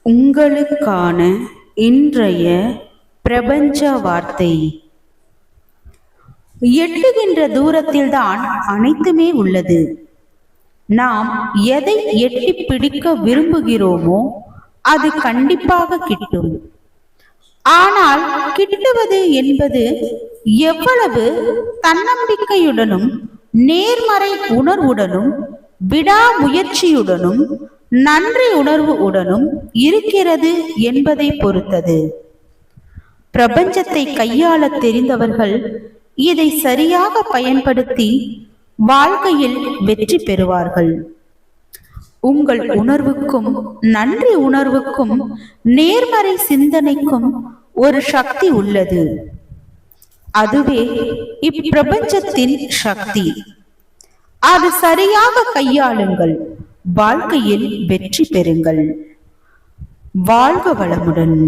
உங்களுக்கான இன்றைய பிரபஞ்ச வார்த்தை. எட்டுகின்ற தூரத்தில்தான் அனைத்துமே உள்ளது. நாம் எதை எட்டி பிடிக்க விரும்புகிறோமோ அது கண்டிப்பாக கிட்டும். ஆனால் கிட்டுவது என்பது எவ்வளவு தன்னம்பிக்கையுடனும் நேர்மறை உணர்வுடனும் விடாமுயற்சியுடனும் நன்றி உணர்வு உடனும் இருக்கிறது என்பதை பொறுத்தது. பிரபஞ்சத்தை கையாள தெரிந்தவர்கள் இதை சரியாக பயன்படுத்தி வாழ்க்கையில் வெற்றி பெறுவார்கள். உங்கள் உணர்வுக்கும் நன்றி உணர்வுக்கும் நேர்மறை சிந்தனைக்கும் ஒரு சக்தி உள்ளது. அதுவே இப்பிரபஞ்சத்தின் சக்தி. அது சரியாக கையாளுங்கள், வாழ்க்கையில் வெற்றி பெறுங்கள். வாழ்க வளமுடன்.